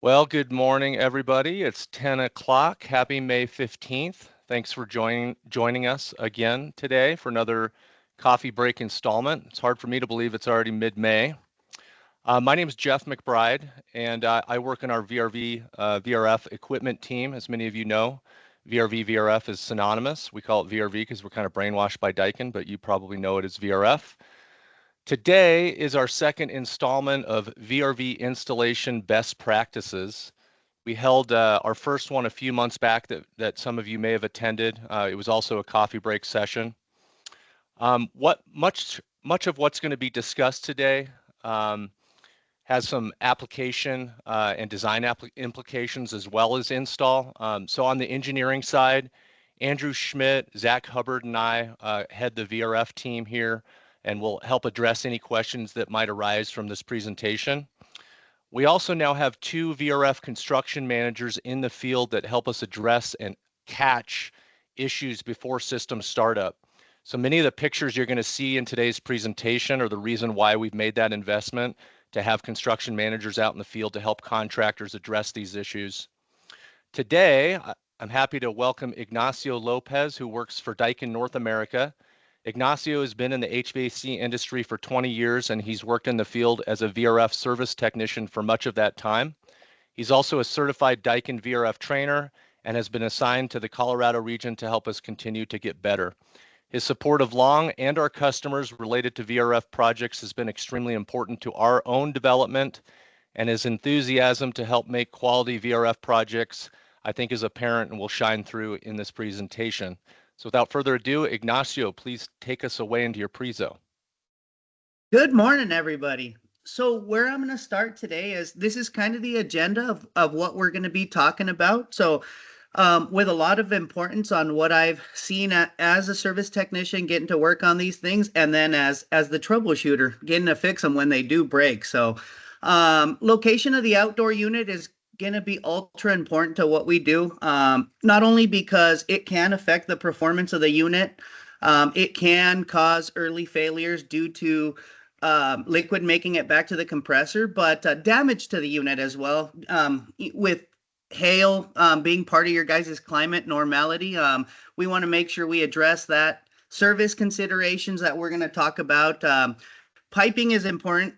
Well, good morning, everybody. It's 10 o'clock. Happy May 15th. Thanks for joining us again today for another coffee break installment. It's hard for me to believe it's already mid-May. My name is Jeff McBride, and I work in our VRV VRF equipment team. As many of you know, VRV VRF is synonymous. We call it VRV because we're kind of brainwashed by Daikin, but you probably know it as VRF. Today is our second installment of VRV installation best practices. We held our first one a few months back that some of you may have attended. It was also a coffee break session. What much of what's going to be discussed today um, has some application and design implications as well as install. So on the engineering side, Andrew Schmidt, Zach Hubbard, and I head the VRF team here and will help address any questions that might arise from this presentation. We also now have two VRF construction managers in the field that help us address and catch issues before system startup. So many of the pictures you're going to see in today's presentation are the reason why we've made that investment to have construction managers out in the field to help contractors address these issues. Today, I'm happy to welcome Ignacio Lopez, who works for Daikin North America. Ignacio has been in the HVAC industry for 20 years, and he's worked in the field as a VRF service technician for much of that time. He's also a certified Daikin VRF trainer and has been assigned to the Colorado region to help us continue to get better. His support of Long and our customers related to VRF projects has been extremely important to our own development, and his enthusiasm to help make quality VRF projects, I think, is apparent and will shine through in this presentation. So without further ado, Ignacio, please take us away into your prezo. Good morning, everybody. So where I'm going to start today is this is kind of the agenda of what we're going to be talking about. So with a lot of importance on what I've seen as a service technician getting to work on these things, and then as the troubleshooter getting to fix them when they do break. So location of the outdoor unit is going to be ultra important to what we do, not only because it can affect the performance of the unit. It can cause early failures due to liquid making it back to the compressor, but damage to the unit as well. With hail being part of your guys' climate normality, we want to make sure we address that. Service considerations that we're going to talk about. Piping is important.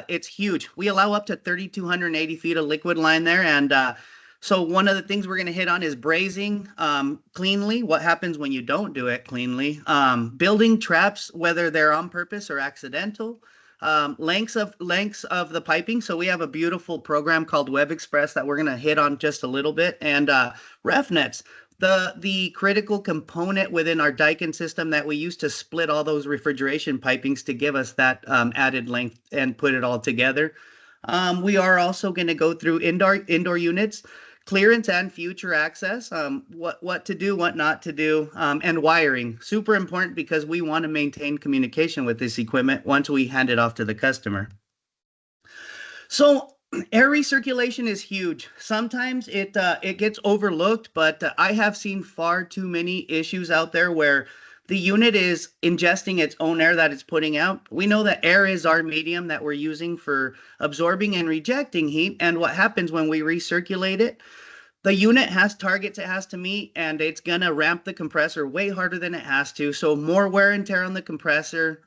It's huge. We allow up to 3,280 feet of liquid line there, and so one of the things we're going to hit on is brazing cleanly. What happens when you don't do it cleanly? Building traps, whether they're on purpose or accidental. Lengths of the piping. So we have a beautiful program called Web Express that we're going to hit on just a little bit. And ref nets, the critical component within our Daikin system that we use to split all those refrigeration pipings to give us that added length and put it all together. We are also going to go through indoor units, clearance and future access, what to do, what not to do, and wiring. Super important because we want to maintain communication with this equipment once we hand it off to the customer. So air recirculation is huge. Sometimes it gets overlooked, but I have seen far too many issues out there where the unit is ingesting its own air that it's putting out. We know that air is our medium that we're using for absorbing and rejecting heat. And what happens when we recirculate it? The unit has targets it has to meet, and it's going to ramp the compressor way harder than it has to. So more wear and tear on the compressor.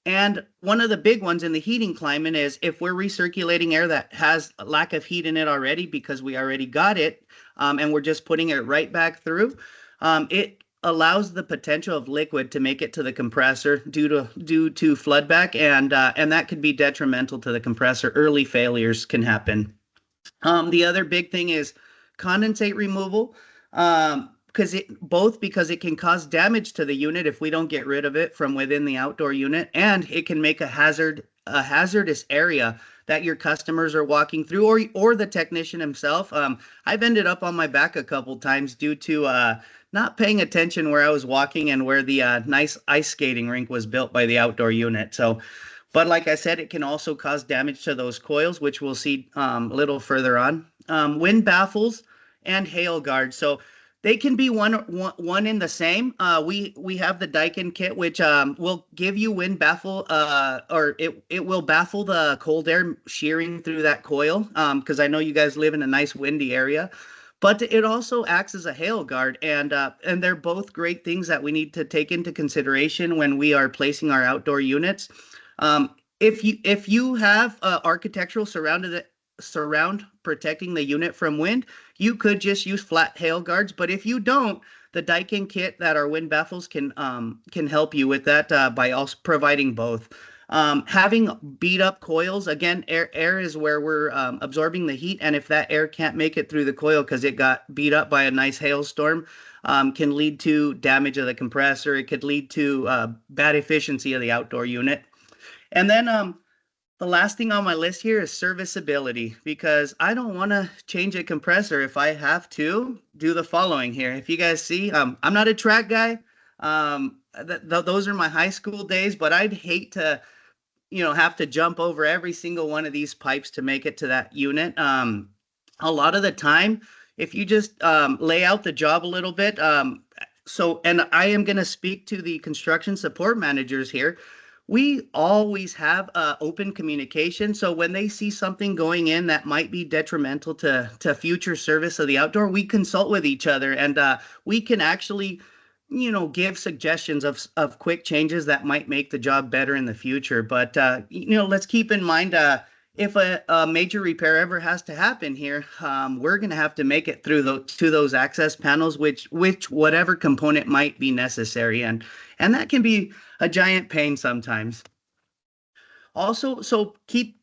And one of the big ones in the heating climate is if we're recirculating air that has a lack of heat in it already because we already got it, and we're just putting it right back through, it allows the potential of liquid to make it to the compressor due to flood back, and that could be detrimental to the compressor. Early failures can happen. The other big thing is condensate removal, because it can cause damage to the unit if we don't get rid of it from within the outdoor unit, and it can make a hazardous area that your customers are walking through, or the technician himself. I've ended up on my back a couple times due to not paying attention where I was walking and where the nice ice skating rink was built by the outdoor unit. So, but like I said, it can also cause damage to those coils, which we'll see a little further on. Wind baffles and hail guards. So They can be one in the same. We have the Daikin kit, which will give you wind baffle, or it will baffle the cold air shearing through that coil. Because I know you guys live in a nice windy area, but it also acts as a hail guard, and they're both great things that we need to take into consideration when we are placing our outdoor units. If you have architectural surround protecting the unit from wind, you could just use flat hail guards. But if you don't, the Daikin kit that our wind baffles can help you with that by also providing both. Having beat up coils, again, air is where we're absorbing the heat, and if that air can't make it through the coil because it got beat up by a nice hailstorm, can lead to damage of the compressor. It could lead to bad efficiency of the outdoor unit. And then the last thing on my list here is serviceability, because I don't want to change a compressor if I have to do the following here. If you guys see, I'm not a track guy. Those are my high school days, but I'd hate to, have to jump over every single one of these pipes to make it to that unit. A lot of the time, if you just lay out the job a little bit, and I am going to speak to the construction support managers here. We always have open communication. So when they see something going in that might be detrimental to future service of the outdoor, we consult with each other, and we can actually, give suggestions of quick changes that might make the job better in the future. But, let's keep in mind, if a major repair ever has to happen here, we're going to have to make it through to those access panels, which whatever component might be necessary, and that can be a giant pain sometimes. Also,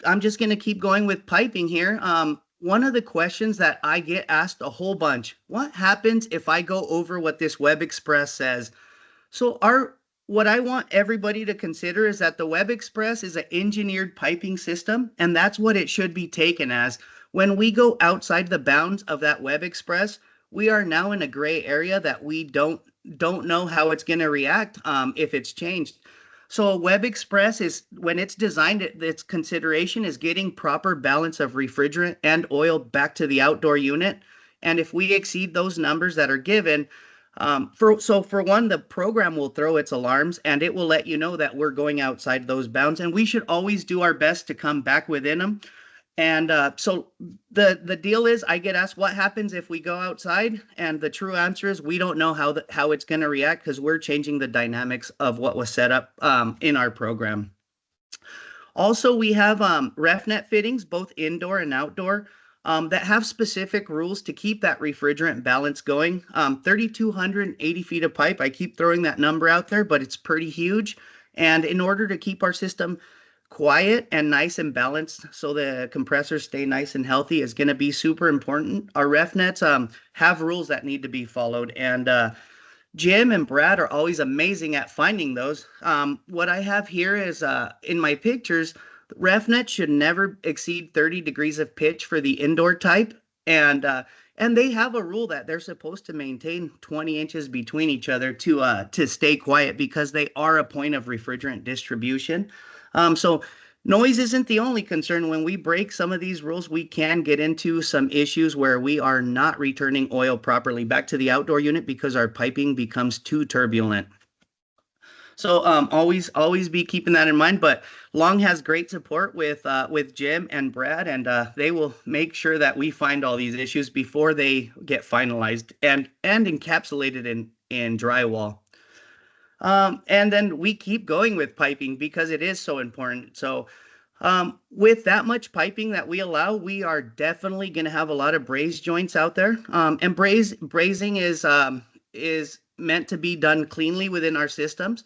I'm just going to keep going with piping here. One of the questions that I get asked a whole bunch: what happens if I go over what this Web Express says? So our What I want everybody to consider is that the Web Express is an engineered piping system, and that's what it should be taken as. When we go outside the bounds of that Web Express, we are now in a gray area that we don't know how it's going to react if it's changed. So a Web Express is, when it's designed, its consideration is getting proper balance of refrigerant and oil back to the outdoor unit. And if we exceed those numbers that are given, for one, the program will throw its alarms and it will let you know that we're going outside those bounds, and we should always do our best to come back within them. And so the deal is, I get asked what happens if we go outside, and the true answer is we don't know how it's going to react, because we're changing the dynamics of what was set up in our program. Also, we have RefNet fittings, both indoor and outdoor, that have specific rules to keep that refrigerant balance going. 3,280 feet of pipe. I keep throwing that number out there, but it's pretty huge. And in order to keep our system quiet and nice and balanced, so the compressors stay nice and healthy, is going to be super important. Our RefNets have rules that need to be followed, and Jim and Brad are always amazing at finding those. What I have here is in my pictures, RefNet should never exceed 30 degrees of pitch for the indoor type, and they have a rule that they're supposed to maintain 20 inches between each other to stay quiet, because they are a point of refrigerant distribution. So noise isn't the only concern. When we break some of these rules, we can get into some issues where we are not returning oil properly back to the outdoor unit because our piping becomes too turbulent. So always be keeping that in mind. But Long has great support with Jim and Brad, and they will make sure that we find all these issues before they get finalized and encapsulated in drywall. And then we keep going with piping because it is so important. So with that much piping that we allow, we are definitely going to have a lot of braze joints out there. And brazing is meant to be done cleanly within our systems.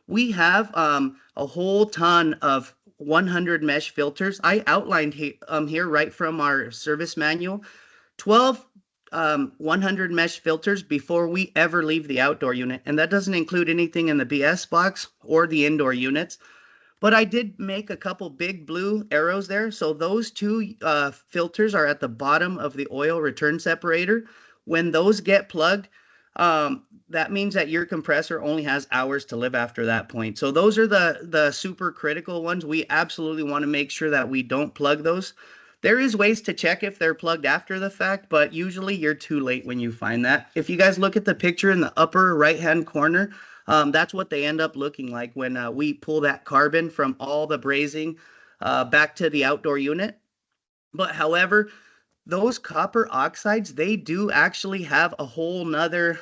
We have a whole ton of 100 mesh filters. I outlined here right from our service manual, 12 100 mesh filters before we ever leave the outdoor unit. And that doesn't include anything in the BS box or the indoor units. But I did make a couple big blue arrows there. So those two filters are at the bottom of the oil return separator. When those get plugged, that means that your compressor only has hours to live after that point. So those are the super critical ones. We absolutely want to make sure that we don't plug those. There is ways to check if they're plugged after the fact, but usually you're too late when you find that. If you guys look at the picture in the upper right-hand corner, that's what they end up looking like when we pull that carbon from all the brazing back to the outdoor unit. But however, those copper oxides, they do actually have a whole nother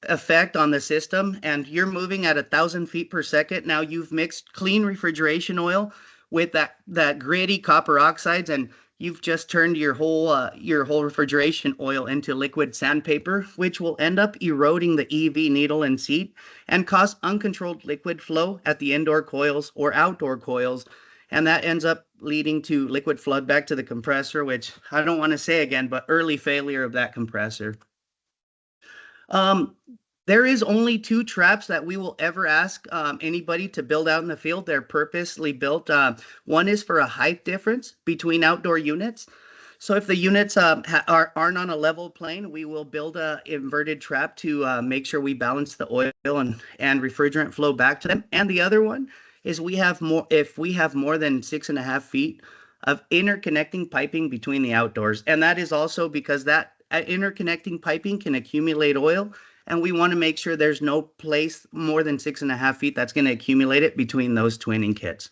effect on the system. And you're moving at 1,000 feet per second. Now you've mixed clean refrigeration oil with that gritty copper oxides, and you've just turned your whole refrigeration oil into liquid sandpaper, which will end up eroding the EV needle and seat and cause uncontrolled liquid flow at the indoor coils or outdoor coils, and that ends up leading to liquid flood back to the compressor, which I don't want to say again, but early failure of that compressor. Um, there is only two traps that we will ever ask anybody to build out in the field. They're purposely built. One is for a height difference between outdoor units. So if the units aren't on a level plane, we will build a inverted trap to make sure we balance the oil and refrigerant flow back to them. And the other one is if we have more than 6.5 feet of interconnecting piping between the outdoors. And that is also because that interconnecting piping can accumulate oil, and we want to make sure there's no place more than 6.5 feet that's going to accumulate it between those twinning kits.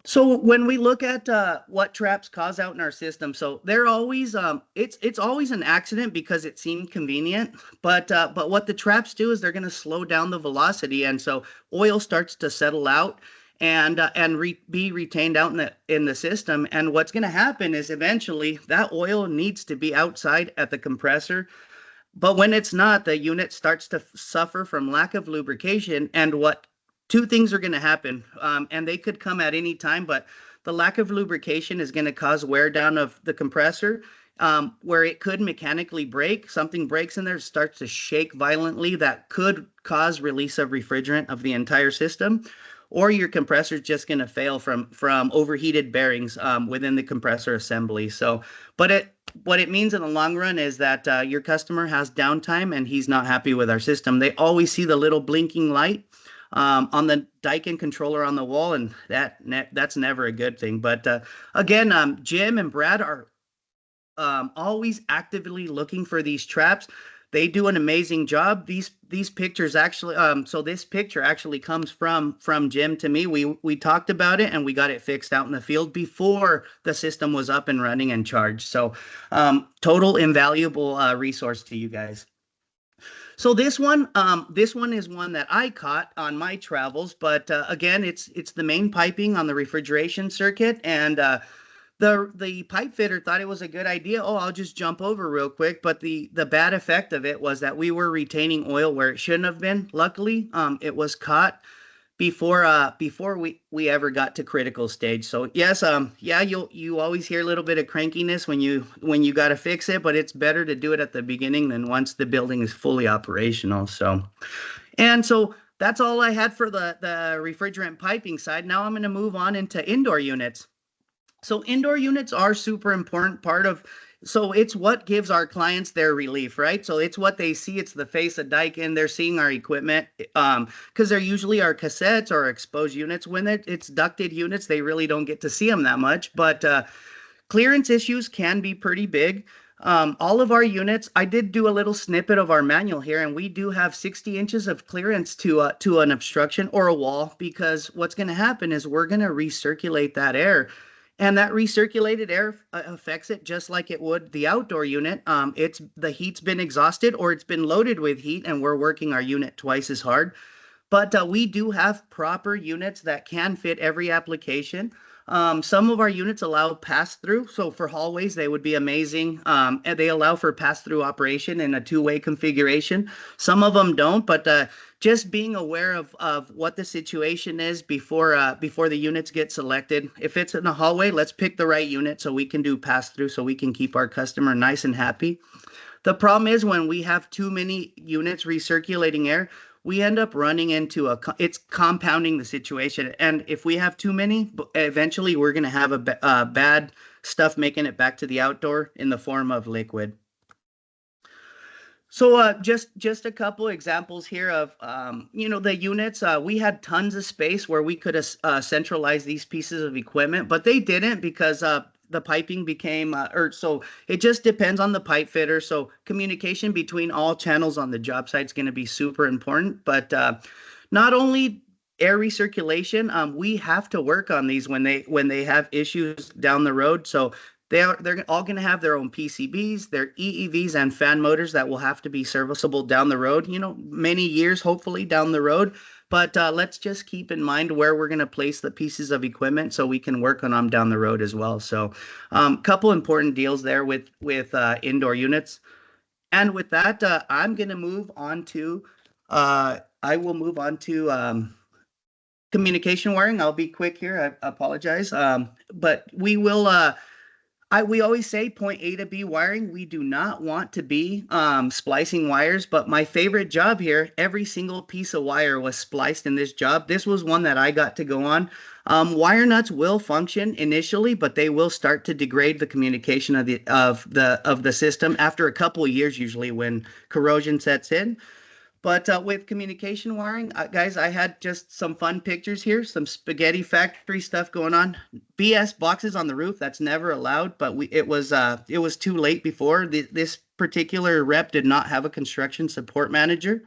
So when we look at what traps cause out in our system, so they're always it's always an accident because it seemed convenient, but what the traps do is they're going to slow down the velocity, and so oil starts to settle out and be retained out in the system. And what's going to happen is eventually that oil needs to be outside at the compressor, but when it's not, the unit starts to suffer from lack of lubrication. And what two things are going to happen, and they could come at any time, but the lack of lubrication is going to cause wear down of the compressor, where it could mechanically break. Something breaks in there, starts to shake violently. That could cause release of refrigerant of the entire system, or your compressor is just going to fail from overheated bearings within the compressor assembly. So, but what it means in the long run is that your customer has downtime and he's not happy with our system. They always see the little blinking light on the Daikin controller on the wall, and that's never a good thing. But again, Jim and Brad are always actively looking for these traps. They do an amazing job. These pictures actually, so this picture actually comes from Jim to me. We talked about it and we got it fixed out in the field before the system was up and running and charged. So total invaluable resource to you guys. So this one is one that I caught on my travels, but again, it's the main piping on the refrigeration circuit, and the pipe fitter thought it was a good idea. Oh, I'll just jump over real quick. But the bad effect of it was that we were retaining oil where it shouldn't have been. Luckily, it was caught before we ever got to critical stage. So yes, yeah, you always hear a little bit of crankiness when you got to fix it, but it's better to do it at the beginning than once the building is fully operational. So that's all I had for the refrigerant piping side. Now I'm going to move on into indoor units. So indoor units are super important part of, so it's what gives our clients their relief, right? So it's what they see. It's the face of Daikin. They're seeing our equipment because they're usually our cassettes or exposed units. When it's ducted units, they really don't get to see them that much. But clearance issues can be pretty big. All of our units, I did do a little snippet of our manual here, and we do have 60 inches of clearance to an obstruction or a wall, because what's going to happen is we're going to recirculate that air. And that recirculated air affects it just like it would the outdoor unit. It's the heat's been exhausted or it's been loaded with heat, and we're working our unit twice as hard. But we do have proper units that can fit every application. Some of our units allow pass-through. So for hallways, they would be amazing. And they allow for pass-through operation in a two-way configuration. Some of them don't, but just being aware of what the situation is before the units get selected. If it's in a hallway, let's pick the right unit so we can do pass-through, so we can keep our customer nice and happy. The problem is when we have too many units recirculating air, we end up running into it's compounding the situation. And if we have too many, eventually we're going to have bad stuff making it back to the outdoor in the form of liquid. So just a couple examples here of the units. We had tons of space where we could centralize these pieces of equipment, but they didn't because the piping became or so it just depends on the pipe fitter. So communication between all channels on the job site is going to be super important. But not only air recirculation, we have to work on these when they have issues down the road. So they're all going to have their own PCBs, their EEVs, and fan motors that will have to be serviceable down the road. Many years hopefully down the road. But let's just keep in mind where we're going to place the pieces of equipment so we can work on them down the road as well. So, couple important deals there with indoor units. And with that, I'm going to move on to. I will move on to communication wiring. I'll be quick here. I apologize. But we will we always say point A to B wiring. We do not want to be splicing wires, but my favorite job here, every single piece of wire was spliced in this job. This was one that I got to go on. Wire nuts will function initially, but they will start to degrade the communication of the system after a couple of years, usually when corrosion sets in. But with communication wiring, guys, I had just some fun pictures here, some spaghetti factory stuff going on. BS boxes on the roof, that's never allowed, but it was too late before. This particular rep did not have a construction support manager.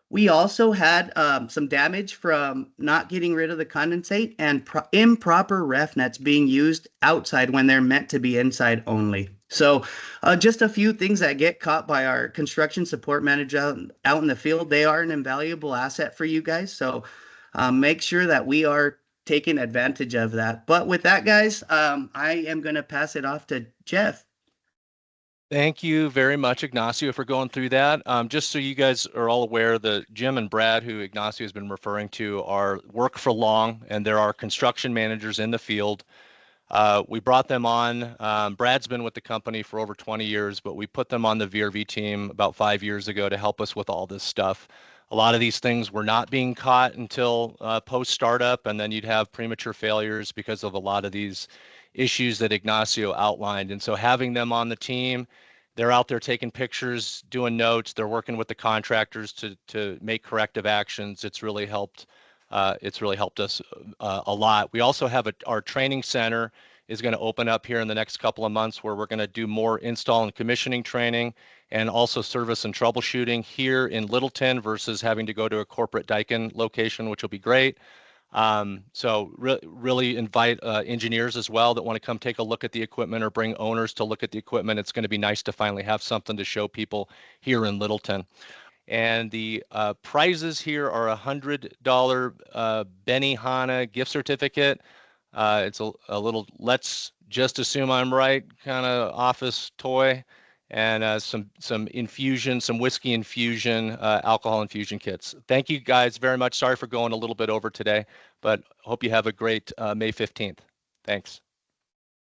We also had some damage from not getting rid of the condensate and improper ref nets being used outside when they're meant to be inside only. So, just a few things that get caught by our construction support manager out in the field. They are an invaluable asset for you guys. So, make sure that we are taking advantage of that. But with that, guys, I am going to pass it off to Jeff. Thank you very much, Ignacio, for going through that. Just so you guys are all aware, the Jim and Brad, who Ignacio has been referring to, are work for long, and there are construction managers in the field. We brought them on. Brad's been with the company for over 20 years, but we put them on the VRV team about 5 years ago to help us with all this stuff. A lot of these things were not being caught until post startup, and then you'd have premature failures because of a lot of these issues that Ignacio outlined. And so having them on the team, they're out there taking pictures, doing notes. They're working with the contractors to make corrective actions. It's really helped. It's really helped us a lot. We also have our training center is going to open up here in the next couple of months, where we're going to do more install and commissioning training, and also service and troubleshooting here in Littleton versus having to go to a corporate Daikin location, which will be great. So really invite engineers as well that want to come take a look at the equipment, or bring owners to look at the equipment. It's going to be nice to finally have something to show people here in Littleton. And the prizes here are $100 Benihana gift certificate. It's a little let's just assume I'm right kind of office toy, and some infusion, some whiskey infusion, alcohol infusion kits. Thank you guys very much. Sorry for going a little bit over today, but hope you have a great May 15th. Thanks.